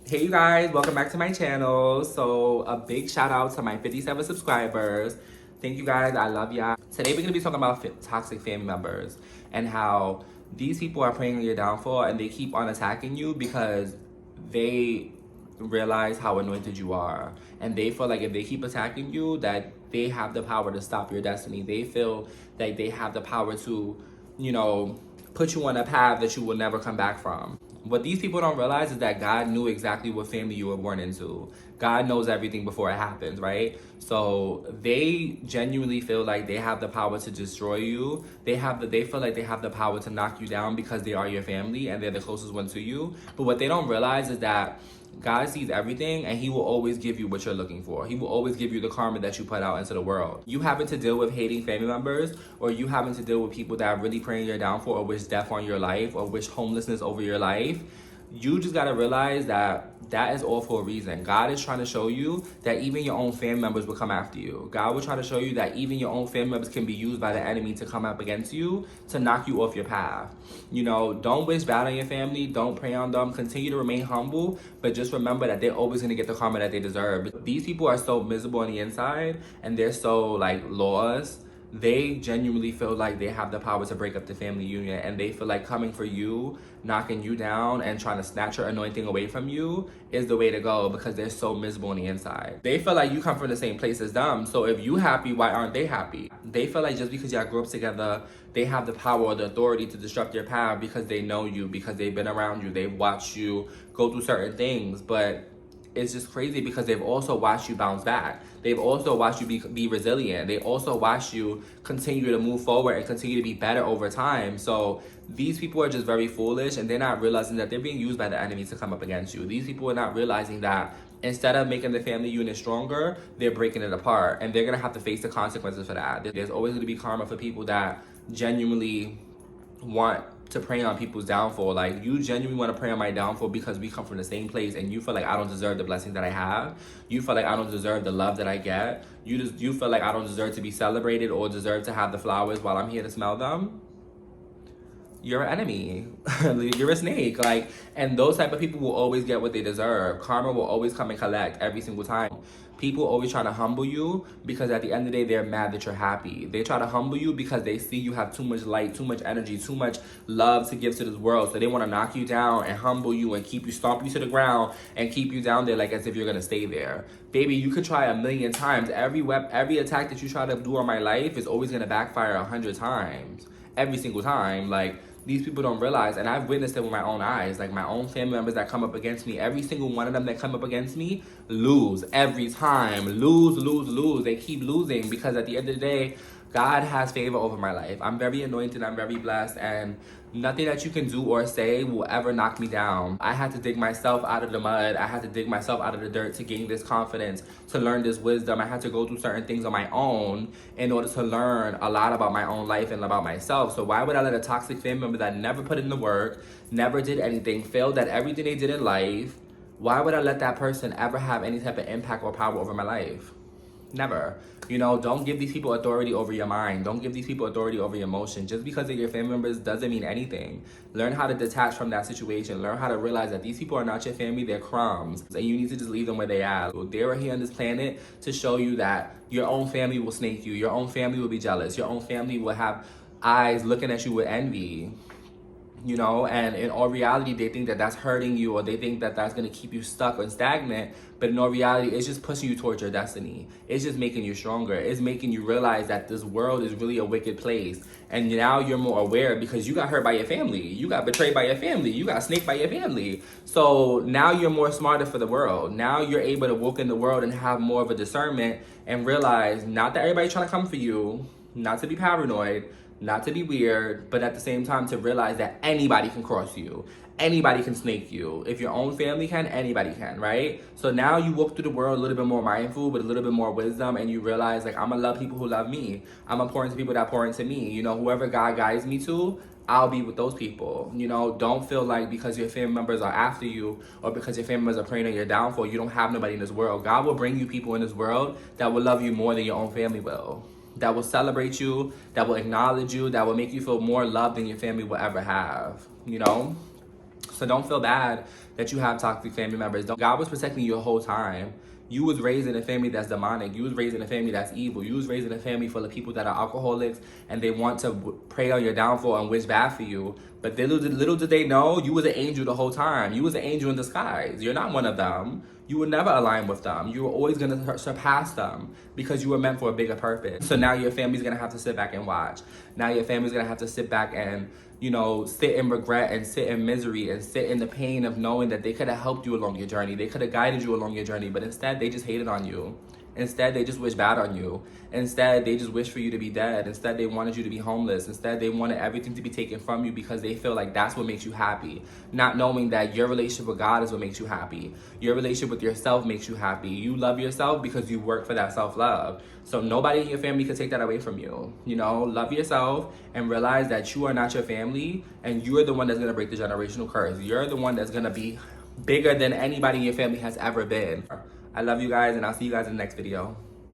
Hey you guys, welcome back to my channel. So a big shout out to my 57 subscribers. Thank you guys, I love y'all. Today we're gonna be talking about toxic family members and how these people are preying on your downfall and they keep on attacking you because they realize how anointed you are. And they feel like if they keep attacking you, that they have the power to stop your destiny. They feel like they have the power to, you know, put you on a path that you will never come back from. What these people don't realize is that God knew exactly what family you were born into. God knows everything before it happens, right? So they genuinely feel like they have the power to destroy you. They feel like they have the power to knock you down because they are your family and they're the closest one to you. But what they don't realize is that God sees everything and he will always give you what you're looking for. He will always give you the karma that you put out into the world. You happen to deal with hating family members, or you happen to deal with people that are really praying your downfall or wish death on your life or wish homelessness over your life. You just gotta realize that that is all for a reason. God is trying to show you that even your own family members will come after you. God will try to show you that even your own family members can be used by the enemy to come up against you to knock you off your path. You know, don't wish bad on your family. Don't pray on them. Continue to remain humble, but just remember that they're always gonna get the karma that they deserve. These people are so miserable on the inside and they're so like lost. They genuinely feel like they have the power to break up the family union, and they feel like coming for you, knocking you down, and trying to snatch your anointing away from you is the way to go because they're so miserable on the inside. They feel like you come from the same place as them, so if you happy, why aren't they happy? They feel like just because y'all grew up together, they have the power or the authority to disrupt your path because they know you, because they've been around you, they've watched you go through certain things, but it's just crazy because they've also watched you bounce back. They've also watched you be resilient. They also watched you continue to move forward and continue to be better over time. So these people are just very foolish and they're not realizing that they're being used by the enemy to come up against you. These people are not realizing that instead of making the family unit stronger, they're breaking it apart, and they're gonna have to face the consequences for that. There's always gonna be karma for people that genuinely want to prey on people's downfall. Like, you genuinely want to prey on my downfall because we come from the same place and you feel like I don't deserve the blessings that I have. You feel like I don't deserve the love that I get. You feel like I don't deserve to be celebrated or deserve to have the flowers while I'm here to smell them. You're an enemy. You're a snake. Like, and those type of people will always get what they deserve. Karma will always come and collect every single time. People always try to humble you because at the end of the day, they're mad that you're happy. They try to humble you because they see you have too much light, too much energy, too much love to give to this world. So they want to knock you down and humble you and keep you, stomp you to the ground and keep you down there like as if you're going to stay there. Baby, you could try 1,000,000 times. Every attack that you try to do on my life is always going to backfire 100 times. Every single time. Like, these people don't realize, and I've witnessed it with my own eyes, like my own family members that come up against me, every single one of them that come up against me, lose every time. Lose. They keep losing because at the end of the day, God has favor over my life. I'm very anointed, I'm very blessed, and nothing that you can do or say will ever knock me down. I had to dig myself out of the mud. I had to dig myself out of the dirt to gain this confidence, to learn this wisdom. I had to go through certain things on my own in order to learn a lot about my own life and about myself. So why would I let a toxic family member that never put in the work, never did anything, failed at everything they did in life, why would I let that person ever have any type of impact or power over my life? Never. You know, don't give these people authority over your mind. Don't give these people authority over your emotion. Just because they're your family members doesn't mean anything. Learn how to detach from that situation. Learn how to realize that these people are not your family, they're crumbs. And you need to just leave them where they are. They are here on this planet to show you that your own family will snake you. Your own family will be jealous. Your own family will have eyes looking at you with envy. You know, and in all reality, they think that that's hurting you, or they think that that's going to keep you stuck or stagnant. But in all reality, it's just pushing you towards your destiny. It's just making you stronger. It's making you realize that this world is really a wicked place. And now you're more aware because you got hurt by your family. You got betrayed by your family. You got snaked by your family. So now you're more smarter for the world. Now you're able to walk in the world and have more of a discernment and realize not that everybody's trying to come for you, not to be paranoid, not to be weird, but at the same time to realize that anybody can cross you. Anybody can snake you. If your own family can, anybody can, right? So now you walk through the world a little bit more mindful, with a little bit more wisdom, and you realize, like, I'm gonna love people who love me. I'm gonna pour into people that pour into me. You know, whoever God guides me to, I'll be with those people. You know, don't feel like because your family members are after you or because your family members are praying on your downfall, you don't have nobody in this world. God will bring you people in this world that will love you more than your own family will. That will celebrate you, that will acknowledge you, that will make you feel more loved than your family will ever have, you know? So don't feel bad that you have toxic family members. God was protecting you the whole time. You was raised in a family that's demonic. You was raised in a family that's evil. You was raised in a family full of people that are alcoholics and they want to prey on your downfall and wish bad for you. But little did they know, you was an angel the whole time. You was an angel in disguise. You're not one of them. You would never align with them. You were always going to surpass them because you were meant for a bigger purpose. So now your family's going to have to sit back and watch. Now your family's going to have to sit back and, you know, sit in regret and sit in misery and sit in the pain of knowing that they could have helped you along your journey. They could have guided you along your journey, but instead they just hated on you. Instead, they just wish bad on you. Instead, they just wish for you to be dead. Instead, they wanted you to be homeless. Instead, they wanted everything to be taken from you because they feel like that's what makes you happy. Not knowing that your relationship with God is what makes you happy. Your relationship with yourself makes you happy. You love yourself because you work for that self-love. So nobody in your family can take that away from you. You know, love yourself and realize that you are not your family and you're the one that's going to break the generational curse. You're the one that's going to be bigger than anybody in your family has ever been. I love you guys, and I'll see you guys in the next video.